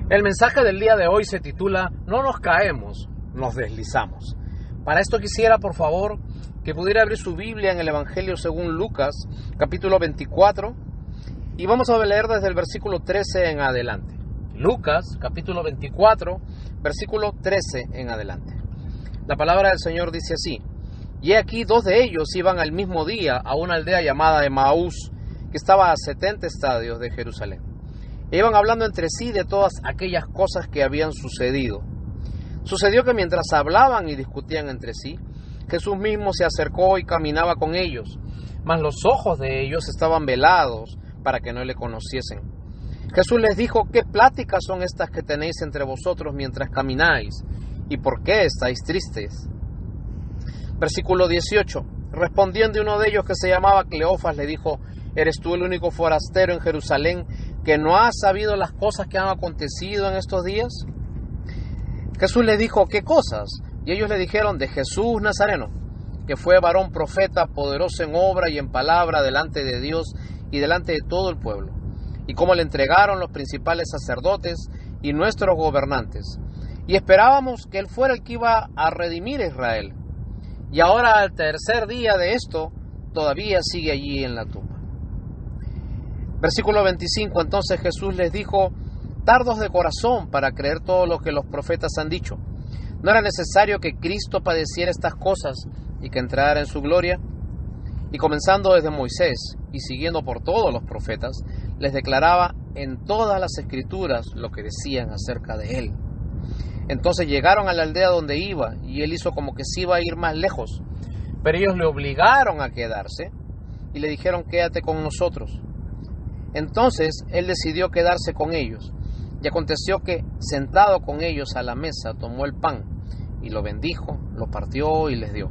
El mensaje del día de hoy se titula No nos caemos, nos deslizamos. Para esto quisiera, por favor, que pudiera abrir su Biblia en el Evangelio según Lucas, capítulo 24, y vamos a leer desde el versículo 13 en adelante. Lucas, capítulo 24, versículo 13 en adelante. La palabra del Señor dice así: Y he aquí, dos de ellos iban al mismo día a una aldea llamada Emaús, que estaba a 70 estadios de Jerusalén. E iban hablando entre sí de todas aquellas cosas que habían sucedido. Sucedió que mientras hablaban y discutían entre sí, Jesús mismo se acercó y caminaba con ellos, mas los ojos de ellos estaban velados para que no le conociesen. Jesús les dijo: ¿Qué pláticas son estas que tenéis entre vosotros mientras camináis? ¿Y por qué estáis tristes? Versículo 18. Respondiendo uno de ellos, que se llamaba Cleofas, le dijo: ¿Eres tú el único forastero en Jerusalén que no has sabido las cosas que han acontecido en estos días? Jesús le dijo: ¿Qué cosas? Y ellos le dijeron: de Jesús Nazareno, que fue varón profeta, poderoso en obra y en palabra delante de Dios y delante de todo el pueblo, y cómo le entregaron los principales sacerdotes y nuestros gobernantes, y esperábamos que él fuera el que iba a redimir a Israel. Y ahora, al tercer día de esto, todavía sigue allí en la tumba. Versículo 25. Entonces Jesús les dijo: tardos de corazón para creer todo lo que los profetas han dicho. ¿No era necesario que Cristo padeciera estas cosas y que entrara en su gloria? Y comenzando desde Moisés y siguiendo por todos los profetas, les declaraba en todas las escrituras lo que decían acerca de él. Entonces llegaron a la aldea donde iba, y él hizo como que se iba a ir más lejos. Pero ellos le obligaron a quedarse y le dijeron: quédate con nosotros. Entonces él decidió quedarse con ellos. Y aconteció que, sentado con ellos a la mesa, tomó el pan y lo bendijo, lo partió y les dio.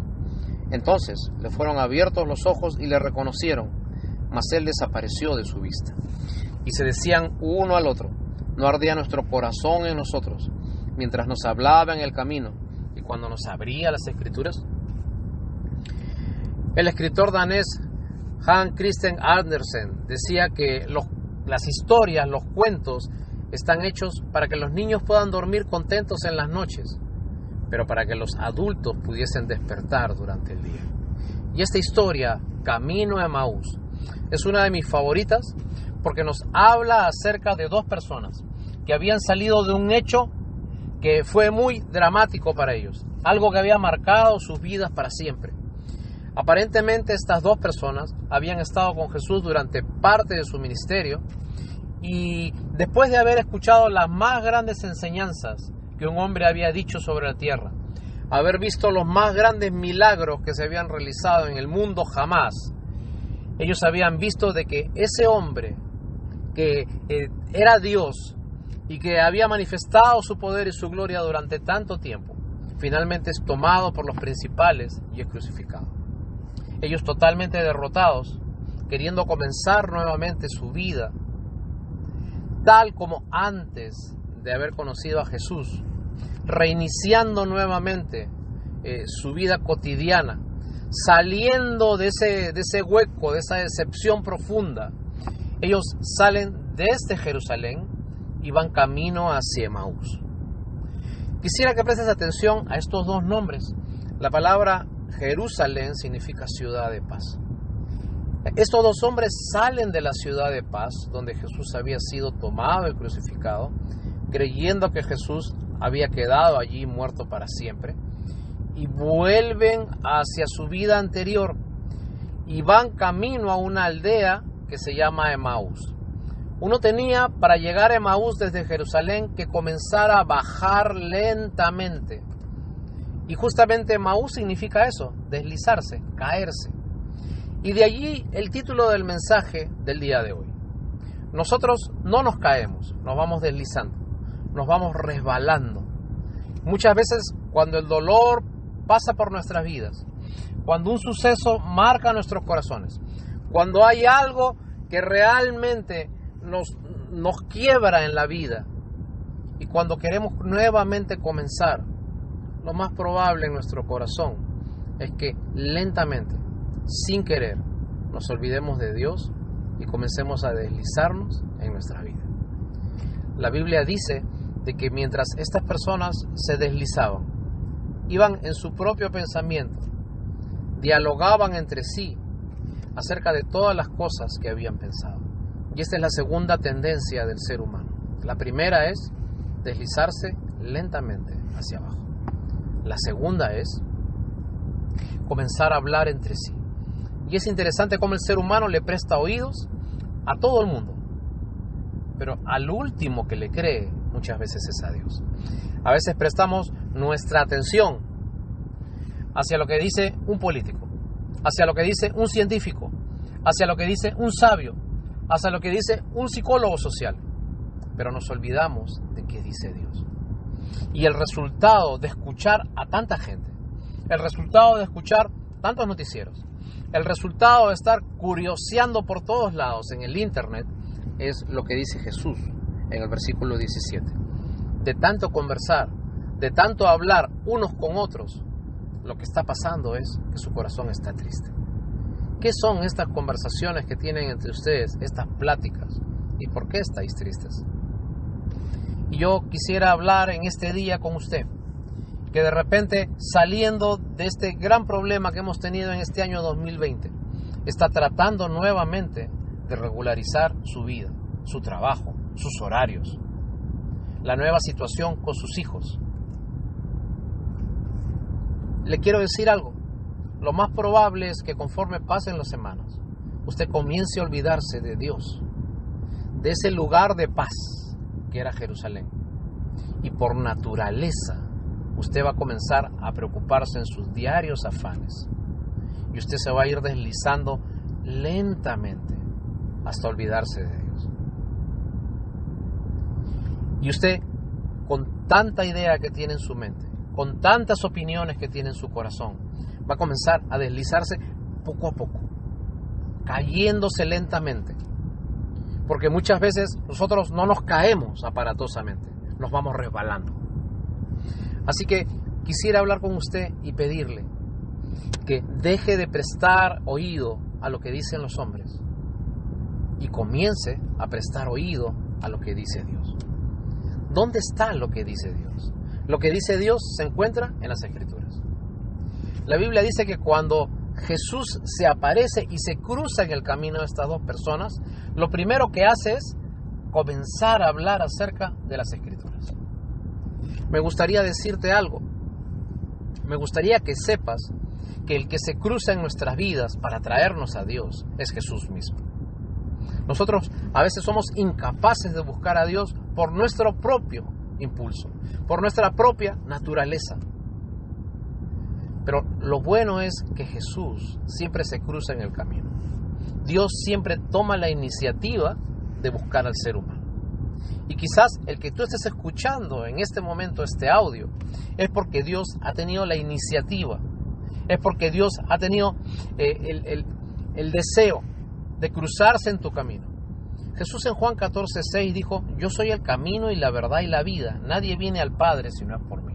Entonces le fueron abiertos los ojos y le reconocieron, mas él desapareció de su vista. Y se decían uno al otro: ¿no ardía nuestro corazón en nosotros mientras nos hablaba en el camino y cuando nos abría las escrituras? El escritor danés Hans Christian Andersen decía que las historias, los cuentos, están hechos para que los niños puedan dormir contentos en las noches, pero para que los adultos pudiesen despertar durante el día. Y esta historia, Camino a Emaús, es una de mis favoritas porque nos habla acerca de dos personas que habían salido de un hecho que fue muy dramático para ellos, algo que había marcado sus vidas para siempre. Aparentemente estas dos personas habían estado con Jesús durante parte de su ministerio, y después de haber escuchado las más grandes enseñanzas que un hombre había dicho sobre la tierra, haber visto los más grandes milagros que se habían realizado en el mundo jamás, ellos habían visto de que ese hombre que era Dios y que había manifestado su poder y su gloria durante tanto tiempo, finalmente es tomado por los principales y es crucificado. Ellos totalmente derrotados, queriendo comenzar nuevamente su vida, tal como antes de haber conocido a Jesús, reiniciando nuevamente su vida cotidiana, saliendo de ese hueco, de esa decepción profunda. Ellos salen desde Jerusalén y van camino hacia Emaús. Quisiera que prestes atención a estos dos nombres. La palabra Jerusalén significa ciudad de paz. Estos dos hombres salen de la ciudad de paz, donde Jesús había sido tomado y crucificado, creyendo que Jesús había quedado allí muerto para siempre, y vuelven hacia su vida anterior y van camino a una aldea que se llama Emaús. Uno tenía, para llegar a Emaús desde Jerusalén, que comenzar a bajar lentamente. Y justamente Emaús significa eso: deslizarse, caerse. Y de allí el título del mensaje del día de hoy. Nosotros no nos caemos, nos vamos deslizando, nos vamos resbalando. Muchas veces, cuando el dolor pasa por nuestras vidas, cuando un suceso marca nuestros corazones, cuando hay algo que realmente nos quiebra en la vida, y cuando queremos nuevamente comenzar, lo más probable en nuestro corazón es que lentamente, sin querer, nos olvidemos de Dios y comencemos a deslizarnos en nuestra vida. La Biblia dice de que mientras estas personas se deslizaban, iban en su propio pensamiento, dialogaban entre sí acerca de todas las cosas que habían pensado. Y esta es la segunda tendencia del ser humano. La primera es deslizarse lentamente hacia abajo. La segunda es comenzar a hablar entre sí. Y es interesante cómo el ser humano le presta oídos a todo el mundo, pero al último que le cree muchas veces es a Dios. A veces prestamos nuestra atención hacia lo que dice un político, hacia lo que dice un científico, hacia lo que dice un sabio, hacia lo que dice un psicólogo social, pero nos olvidamos de qué dice Dios. Y el resultado de escuchar a tanta gente, el resultado de escuchar tantos noticieros, el resultado de estar curioseando por todos lados en el internet es lo que dice Jesús en el versículo 17. De tanto conversar, de tanto hablar unos con otros, lo que está pasando es que su corazón está triste. ¿Qué son estas conversaciones que tienen entre ustedes, estas pláticas? ¿Y por qué estáis tristes? Y yo quisiera hablar en este día con usted, que de repente, saliendo de este gran problema que hemos tenido en este año 2020, está tratando nuevamente de regularizar su vida, su trabajo, sus horarios, la nueva situación con sus hijos. Le quiero decir algo. Lo más probable es que conforme pasen las semanas, usted comience a olvidarse de Dios, de ese lugar de paz que era Jerusalén. Y por naturaleza, usted va a comenzar a preocuparse en sus diarios afanes. Y usted se va a ir deslizando lentamente hasta olvidarse de Dios. Y usted, con tanta idea que tiene en su mente, con tantas opiniones que tiene en su corazón, va a comenzar a deslizarse poco a poco, cayéndose lentamente. Porque muchas veces nosotros no nos caemos aparatosamente, nos vamos resbalando. Así que quisiera hablar con usted y pedirle que deje de prestar oído a lo que dicen los hombres y comience a prestar oído a lo que dice Dios. ¿Dónde está lo que dice Dios? Lo que dice Dios se encuentra en las Escrituras. La Biblia dice que cuando Jesús se aparece y se cruza en el camino de estas dos personas, lo primero que hace es comenzar a hablar acerca de las Escrituras. Me gustaría decirte algo. Me gustaría que sepas que el que se cruza en nuestras vidas para traernos a Dios es Jesús mismo. Nosotros a veces somos incapaces de buscar a Dios por nuestro propio impulso, por nuestra propia naturaleza. Pero lo bueno es que Jesús siempre se cruza en el camino. Dios siempre toma la iniciativa de buscar al ser humano. Y quizás el que tú estés escuchando en este momento este audio es porque Dios ha tenido la iniciativa, es porque Dios ha tenido el deseo de cruzarse en tu camino. Jesús en Juan 14:6 dijo: yo soy el camino y la verdad y la vida, nadie viene al Padre si no es por mí.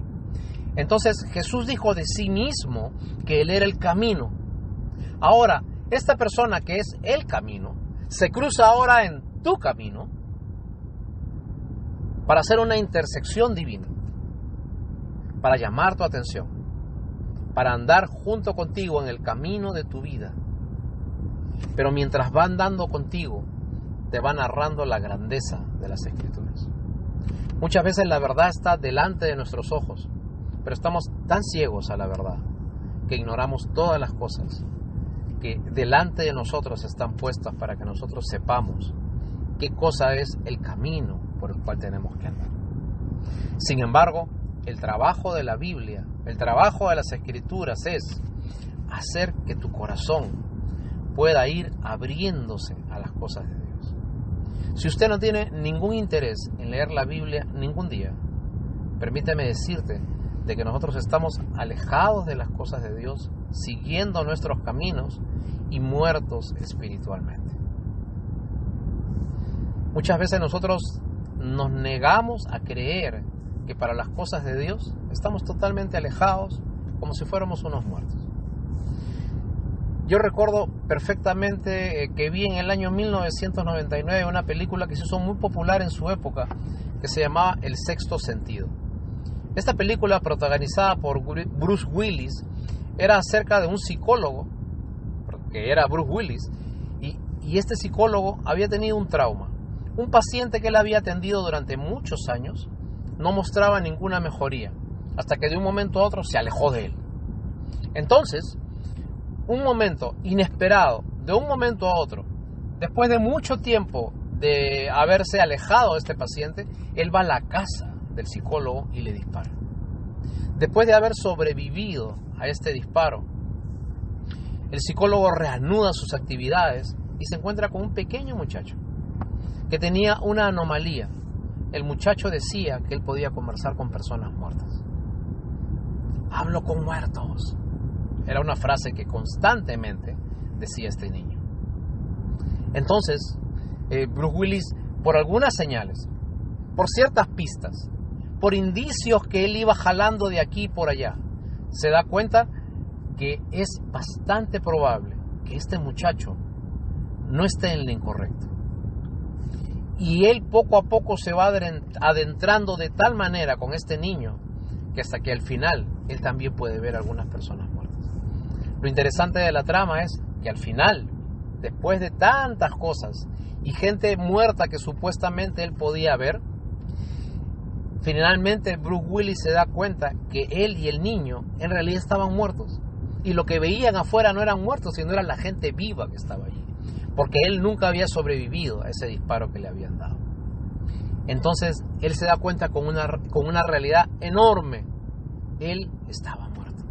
Entonces Jesús dijo de sí mismo que Él era el camino. Ahora, esta persona que es el camino, se cruza ahora en tu camino para hacer una intersección divina, para llamar tu atención, para andar junto contigo en el camino de tu vida. Pero mientras va andando contigo, te va narrando la grandeza de las Escrituras. Muchas veces la verdad está delante de nuestros ojos, pero estamos tan ciegos a la verdad que ignoramos todas las cosas que delante de nosotros están puestas para que nosotros sepamos qué cosa es el camino por el cual tenemos que andar. Sin embargo, el trabajo de la Biblia, el trabajo de las Escrituras es hacer que tu corazón pueda ir abriéndose a las cosas de Dios. Si usted no tiene ningún interés en leer la Biblia ningún día, permíteme decirte de que nosotros estamos alejados de las cosas de Dios, siguiendo nuestros caminos y muertos espiritualmente. Muchas veces nosotros nos negamos a creer que para las cosas de Dios estamos totalmente alejados, como si fuéramos unos muertos. Yo recuerdo perfectamente que vi en el año 1999 una película que se hizo muy popular en su época, que se llamaba El Sexto Sentido. Esta película, protagonizada por Bruce Willis, era acerca de un psicólogo, que era Bruce Willis, y este psicólogo había tenido un trauma. Un paciente que él había atendido durante muchos años no mostraba ninguna mejoría, hasta que de un momento a otro se alejó de él. Entonces, un momento inesperado, de un momento a otro, después de mucho tiempo de haberse alejado de este paciente, él va a la casa del psicólogo y le dispara. Después de haber sobrevivido a este disparo, el psicólogo reanuda sus actividades y se encuentra con un pequeño muchacho que tenía una anomalía. El muchacho decía que él podía conversar con personas muertas. Hablo con muertos. Era una frase que constantemente decía este niño. Entonces, Bruce Willis, por algunas señales, por ciertas pistas, por indicios que él iba jalando de aquí y por allá, se da cuenta que es bastante probable que este muchacho no esté en lo incorrecto. Y él poco a poco se va adentrando de tal manera con este niño que hasta que al final él también puede ver a algunas personas muertas. Lo interesante de la trama es que al final, después de tantas cosas y gente muerta que supuestamente él podía ver, finalmente Bruce Willis se da cuenta que él y el niño en realidad estaban muertos. Y lo que veían afuera no eran muertos, sino era la gente viva que estaba allí. Porque él nunca había sobrevivido a ese disparo que le habían dado. Entonces él se da cuenta con una realidad enorme. Él estaba muerto.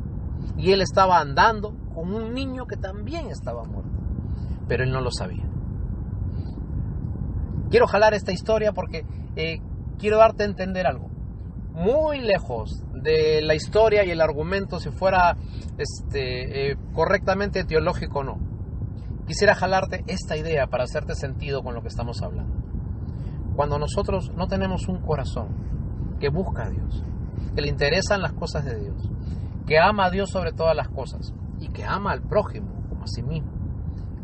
Y él estaba andando con un niño que también estaba muerto. Pero él no lo sabía. Quiero jalar esta historia porque quiero darte a entender algo. Muy lejos de la historia y el argumento, si fuera correctamente teológico o no. Quisiera jalarte esta idea para hacerte sentido con lo que estamos hablando. Cuando nosotros no tenemos un corazón que busca a Dios, que le interesan las cosas de Dios, que ama a Dios sobre todas las cosas y que ama al prójimo como a sí mismo,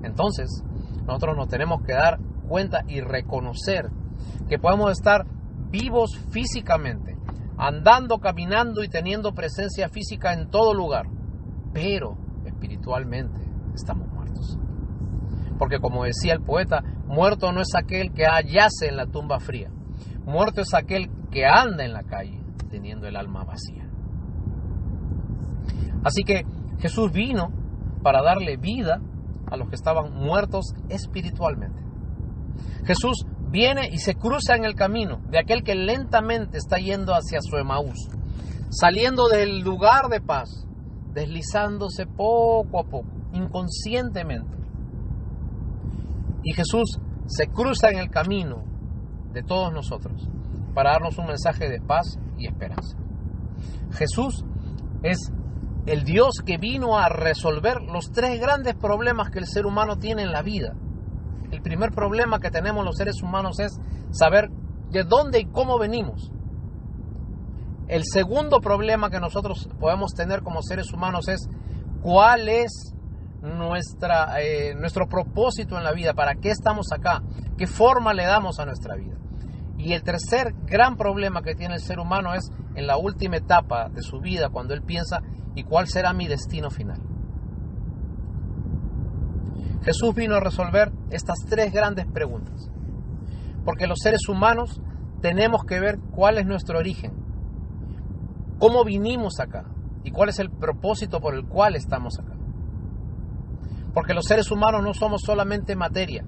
entonces nosotros nos tenemos que dar cuenta y reconocer que podemos estar vivos físicamente, andando, caminando y teniendo presencia física en todo lugar, pero espiritualmente estamos muertos. Porque como decía el poeta, muerto no es aquel que yace en la tumba fría, muerto es aquel que anda en la calle teniendo el alma vacía. Así que Jesús vino para darle vida a los que estaban muertos espiritualmente. Jesús viene y se cruza en el camino de aquel que lentamente está yendo hacia su Emaús, saliendo del lugar de paz, deslizándose poco a poco, inconscientemente. Y Jesús se cruza en el camino de todos nosotros para darnos un mensaje de paz y esperanza. Jesús es el Dios que vino a resolver los tres grandes problemas que el ser humano tiene en la vida. El primer problema que tenemos los seres humanos es saber de dónde y cómo venimos. El segundo problema que nosotros podemos tener como seres humanos es cuál es nuestro propósito en la vida, para qué estamos acá, qué forma le damos a nuestra vida. Y el tercer gran problema que tiene el ser humano es en la última etapa de su vida, cuando él piensa, ¿y cuál será mi destino final? Jesús vino a resolver estas tres grandes preguntas, porque los seres humanos tenemos que ver cuál es nuestro origen, cómo vinimos acá y cuál es el propósito por el cual estamos acá. Porque los seres humanos no somos solamente materia,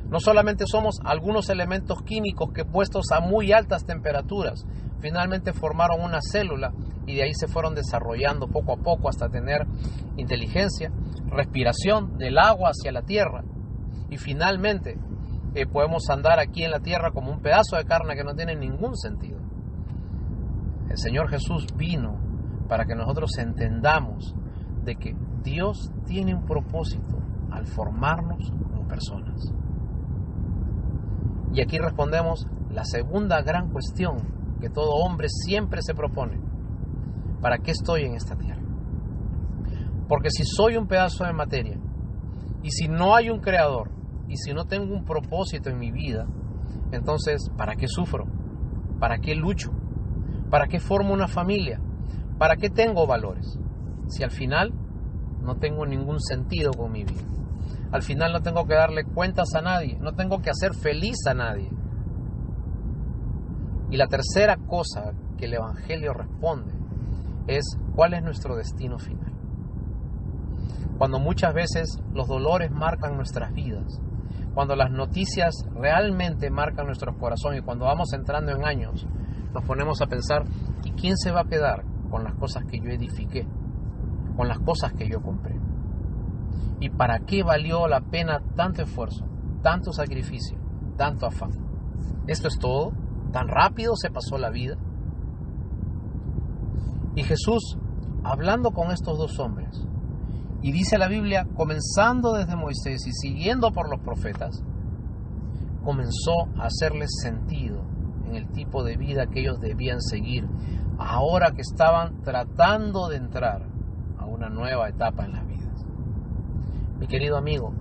no solamente somos algunos elementos químicos que puestos a muy altas temperaturas finalmente formaron una célula y de ahí se fueron desarrollando poco a poco hasta tener inteligencia, respiración del agua hacia la tierra y finalmente podemos andar aquí en la tierra como un pedazo de carne que no tiene ningún sentido. El Señor Jesús vino para que nosotros entendamos de que Dios tiene un propósito al formarnos como personas. Y aquí respondemos la segunda gran cuestión que todo hombre siempre se propone: ¿para qué estoy en esta tierra? Porque si soy un pedazo de materia, y si no hay un creador, y si no tengo un propósito en mi vida, entonces ¿para qué sufro? ¿Para qué lucho? ¿Para qué formo una familia? ¿Para qué tengo valores? Si al final no tengo ningún sentido con mi vida. Al final no tengo que darle cuentas a nadie, no tengo que hacer feliz a nadie. Y la tercera cosa que el Evangelio responde es ¿cuál es nuestro destino final? Cuando muchas veces los dolores marcan nuestras vidas, cuando las noticias realmente marcan nuestros corazones y cuando vamos entrando en años, nos ponemos a pensar, ¿y quién se va a quedar con las cosas que yo edifiqué? Con las cosas que yo compré. ¿Y para qué valió la pena tanto esfuerzo, tanto sacrificio, tanto afán? ¿Esto es todo? ¿Tan rápido se pasó la vida? Y Jesús, hablando con estos dos hombres, y dice la Biblia, comenzando desde Moisés y siguiendo por los profetas, comenzó a hacerles sentido en el tipo de vida que ellos debían seguir, ahora que estaban tratando de entrar a una nueva etapa en las vidas. Mi querido amigo,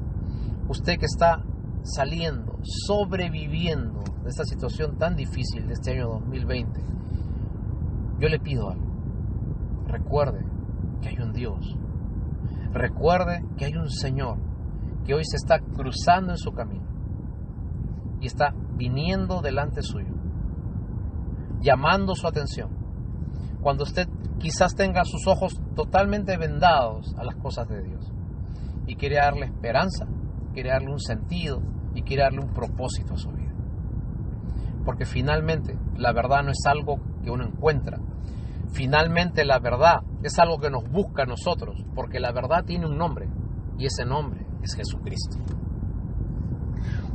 usted que está saliendo, sobreviviendo de esta situación tan difícil de este año 2020, yo le pido algo. Recuerde que hay un Dios. Recuerde que hay un Señor que hoy se está cruzando en su camino y está viniendo delante suyo, llamando su atención. Cuando usted quizás tenga sus ojos totalmente vendados a las cosas de Dios y quiere darle esperanza, quiere darle un sentido y quiere darle un propósito a su vida. Porque finalmente la verdad no es algo que uno encuentra. Finalmente la verdad es algo que nos busca a nosotros, porque la verdad tiene un nombre y ese nombre es Jesucristo.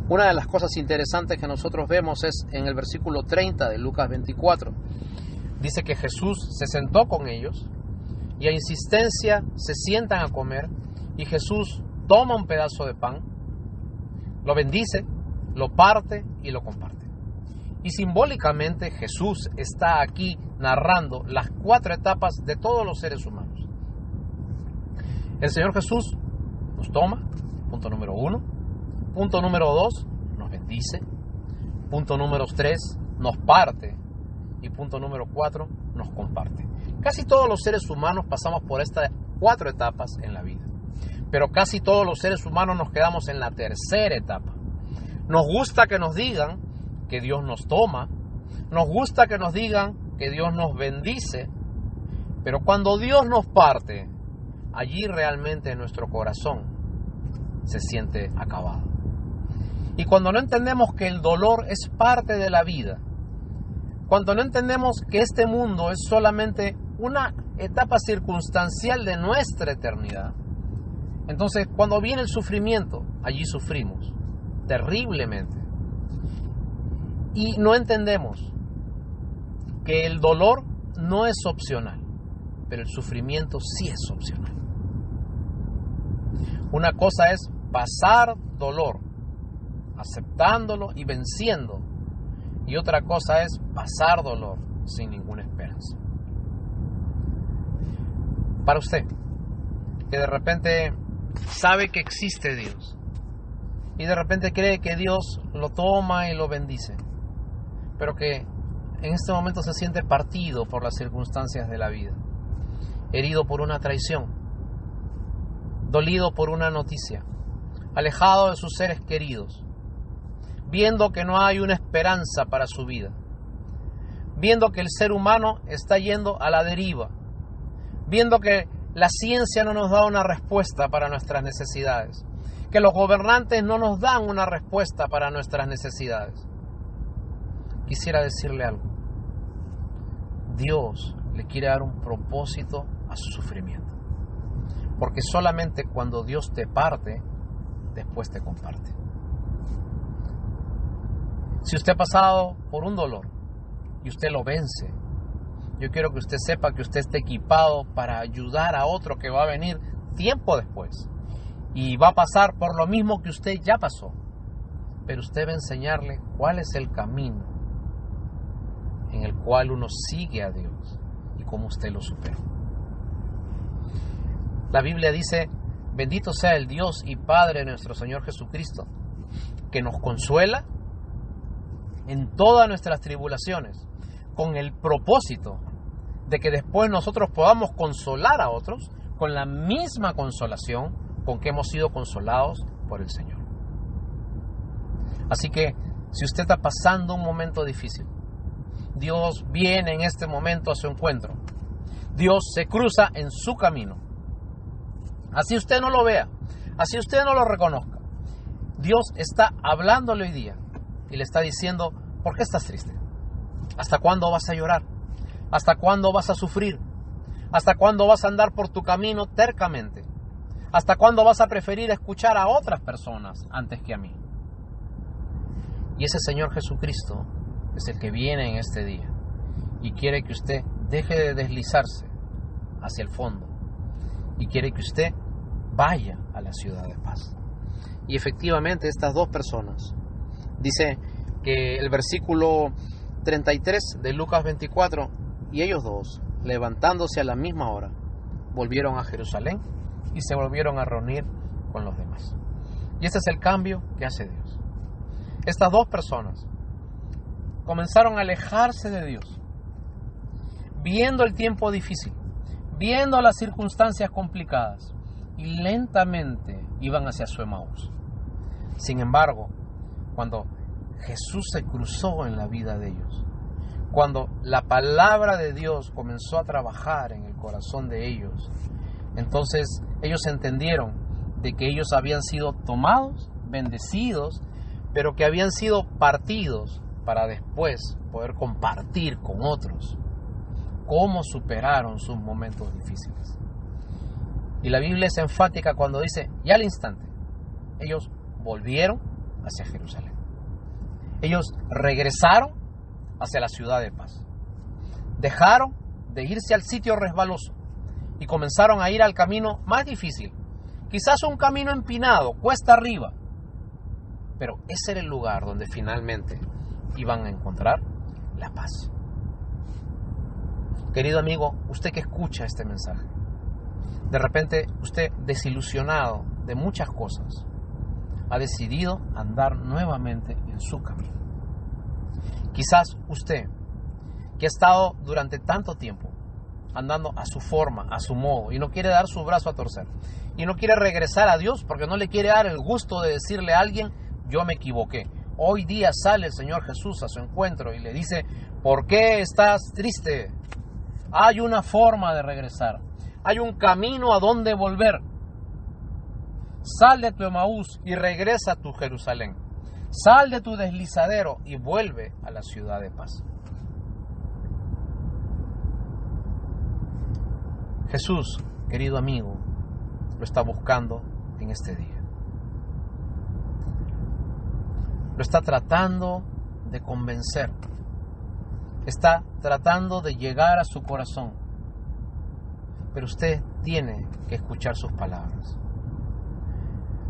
Una de las cosas interesantes que nosotros vemos es en el versículo 30 de Lucas 24. Dice que Jesús se sentó con ellos y a insistencia se sientan a comer y Jesús toma un pedazo de pan, lo bendice, lo parte y lo comparte. Y simbólicamente Jesús está aquí narrando las 4 etapas de todos los seres humanos. El Señor Jesús nos toma, punto número 1. Punto número 2, nos bendice. Punto número 3, nos parte. Y punto número 4, nos comparte. Casi todos los seres humanos pasamos por estas 4 etapas en la vida. Pero casi todos los seres humanos nos quedamos en la tercera etapa. Nos gusta que nos digan que Dios nos toma, nos gusta que nos digan que Dios nos bendice, pero cuando Dios nos parte, allí realmente nuestro corazón se siente acabado. Y cuando no entendemos que el dolor es parte de la vida, cuando no entendemos que este mundo es solamente una etapa circunstancial de nuestra eternidad, entonces cuando viene el sufrimiento, allí sufrimos terriblemente. Y no entendemos que el dolor no es opcional, pero el sufrimiento sí es opcional. Una cosa es pasar dolor, aceptándolo y venciendo, y otra cosa es pasar dolor sin ninguna esperanza. Para usted, que de repente sabe que existe Dios, y de repente cree que Dios lo toma y lo bendice, pero que en este momento se siente partido por las circunstancias de la vida, herido por una traición, dolido por una noticia, alejado de sus seres queridos, viendo que no hay una esperanza para su vida, viendo que el ser humano está yendo a la deriva, viendo que la ciencia no nos da una respuesta para nuestras necesidades, que los gobernantes no nos dan una respuesta para nuestras necesidades. Quisiera decirle algo. Dios le quiere dar un propósito a su sufrimiento. Porque solamente cuando Dios te parte, después te comparte. Si usted ha pasado por un dolor y usted lo vence, yo quiero que usted sepa que usted está equipado para ayudar a otro que va a venir tiempo después. Y va a pasar por lo mismo que usted ya pasó. Pero usted va a enseñarle cuál es el camino en el cual uno sigue a Dios y cómo usted lo supera. La Biblia dice, bendito sea el Dios y Padre de nuestro Señor Jesucristo, que nos consuela en todas nuestras tribulaciones, con el propósito de que después nosotros podamos consolar a otros con la misma consolación con que hemos sido consolados por el Señor. Así que si usted está pasando un momento difícil, Dios viene en este momento a su encuentro. Dios se cruza en su camino. Así usted no lo vea, así usted no lo reconozca. Dios está hablándole hoy día y le está diciendo: ¿por qué estás triste? ¿Hasta cuándo vas a llorar? ¿Hasta cuándo vas a sufrir? ¿Hasta cuándo vas a andar por tu camino tercamente? ¿Hasta cuándo vas a preferir escuchar a otras personas antes que a mí? Y ese Señor Jesucristo es el que viene en este día y quiere que usted deje de deslizarse hacia el fondo y quiere que usted vaya a la ciudad de paz. Y efectivamente estas dos personas, dice que el versículo 33 de Lucas 24, y ellos dos, levantándose a la misma hora, volvieron a Jerusalén y se volvieron a reunir con los demás. Y este es el cambio que hace Dios. Estas dos personas comenzaron a alejarse de Dios, viendo el tiempo difícil, viendo las circunstancias complicadas, y lentamente iban hacia su Emaús. Sin embargo, cuando Jesús se cruzó en la vida de ellos, cuando la palabra de Dios comenzó a trabajar en el corazón de ellos, entonces ellos entendieron de que ellos habían sido tomados, bendecidos, pero que habían sido partidos para después poder compartir con otros cómo superaron sus momentos difíciles. Y la Biblia es enfática cuando dice: y al instante ellos volvieron hacia Jerusalén. Ellos regresaron hacia la ciudad de paz. Dejaron de irse al sitio resbaloso y comenzaron a ir al camino más difícil. Quizás un camino empinado, cuesta arriba, pero ese era el lugar donde finalmente iban a encontrar la paz. Querido amigo, usted que escucha este mensaje, de repente usted, desilusionado de muchas cosas, ha decidido andar nuevamente en su camino. Quizás usted, que ha estado durante tanto tiempo andando a su forma, a su modo, y no quiere dar su brazo a torcer, y no quiere regresar a Dios porque no le quiere dar el gusto de decirle a alguien: yo me equivoqué. Hoy día sale el Señor Jesús a su encuentro y le dice: ¿por qué estás triste? Hay una forma de regresar. Hay un camino a donde volver. Sal de tu Emaús y regresa a tu Jerusalén. Sal de tu deslizadero y vuelve a la ciudad de paz. Jesús, querido amigo, lo está buscando en este día. Lo está tratando de convencer. Está tratando de llegar a su corazón. Pero usted tiene que escuchar sus palabras.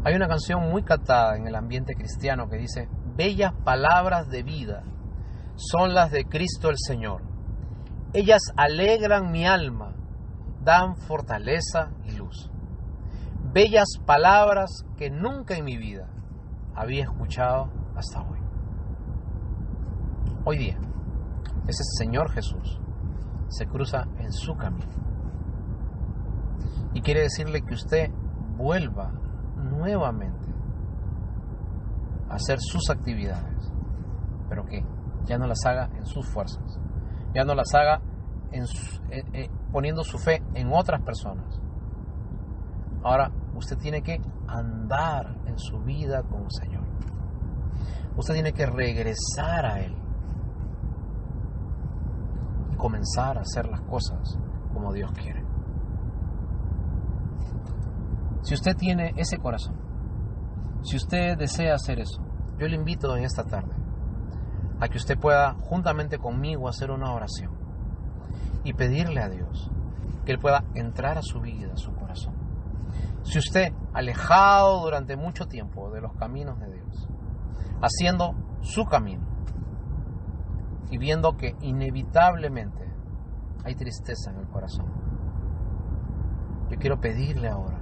Hay una canción muy cantada en el ambiente cristiano que dice: bellas palabras de vida son las de Cristo el Señor. Ellas alegran mi alma, dan fortaleza y luz. Bellas palabras que nunca en mi vida había escuchado hasta hoy. Hoy día, ese Señor Jesús se cruza en su camino y quiere decirle que usted vuelva nuevamente a hacer sus actividades, pero que ya no las haga en sus fuerzas, ya no las haga poniendo su fe en otras personas. Ahora usted tiene que andar en su vida con el Señor. Usted tiene que regresar a Él y comenzar a hacer las cosas como Dios quiere. Si usted tiene ese corazón, si usted desea hacer eso, yo le invito en esta tarde a que usted pueda juntamente conmigo hacer una oración y pedirle a Dios que Él pueda entrar a su vida, a su corazón. Si usted, alejado durante mucho tiempo de los caminos de Dios, haciendo su camino y viendo que inevitablemente hay tristeza en el corazón, yo quiero pedirle ahora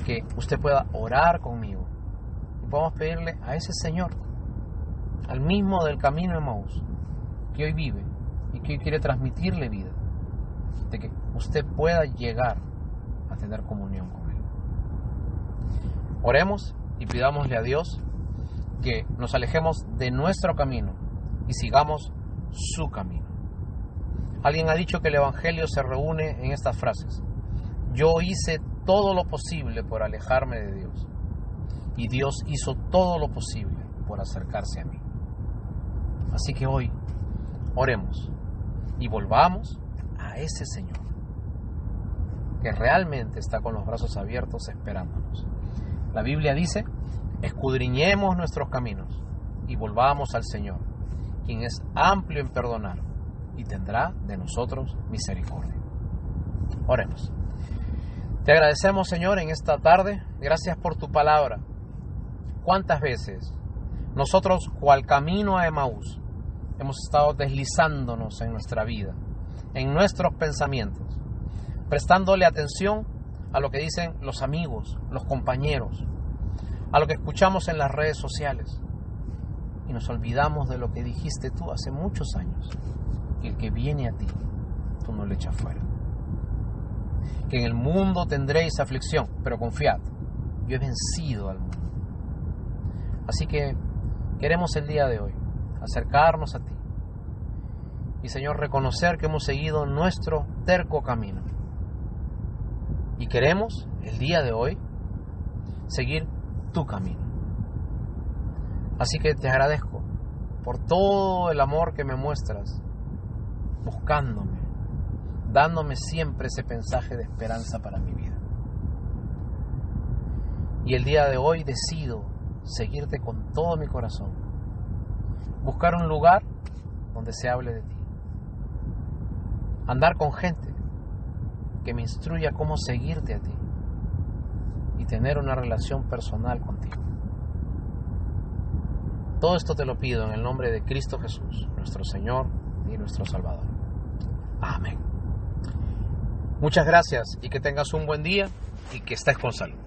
que usted pueda orar conmigo y podamos pedirle a ese Señor, al mismo del camino de Emaús, que hoy vive y que quiere transmitirle vida, de que usted pueda llegar a tener comunión con Él. Oremos y pidámosle a Dios que nos alejemos de nuestro camino y sigamos su camino. Alguien ha dicho que el Evangelio se reúne en estas frases: yo hice todo lo posible por alejarme de Dios, y Dios hizo todo lo posible por acercarse a mí. Así que hoy oremos y volvamos a ese Señor que realmente está con los brazos abiertos esperándonos. La Biblia dice: escudriñemos nuestros caminos y volvamos al Señor, quien es amplio en perdonar y tendrá de nosotros misericordia. Oremos. Te agradecemos, Señor, en esta tarde. Gracias por tu palabra. ¿Cuántas veces nosotros, cual camino a Emaús, hemos estado deslizándonos en nuestra vida, en nuestros pensamientos, prestándole atención a lo que dicen los amigos, los compañeros, a lo que escuchamos en las redes sociales, y nos olvidamos de lo que dijiste tú hace muchos años, que el que viene a ti, tú no le echas fuera. Que en el mundo tendréis aflicción, pero confiad, yo he vencido al mundo. Así que queremos el día de hoy acercarnos a ti y, Señor, reconocer que hemos seguido nuestro terco camino, y queremos el día de hoy seguir tu camino. Así que te agradezco por todo el amor que me muestras, buscándome, dándome siempre ese mensaje de esperanza para mi vida. Y el día de hoy decido seguirte con todo mi corazón, buscar un lugar donde se hable de ti, andar con gente que me instruya cómo seguirte a ti y tener una relación personal contigo. Todo esto te lo pido en el nombre de Cristo Jesús, nuestro Señor y nuestro Salvador. Amén. Muchas gracias y que tengas un buen día y que estés con salud.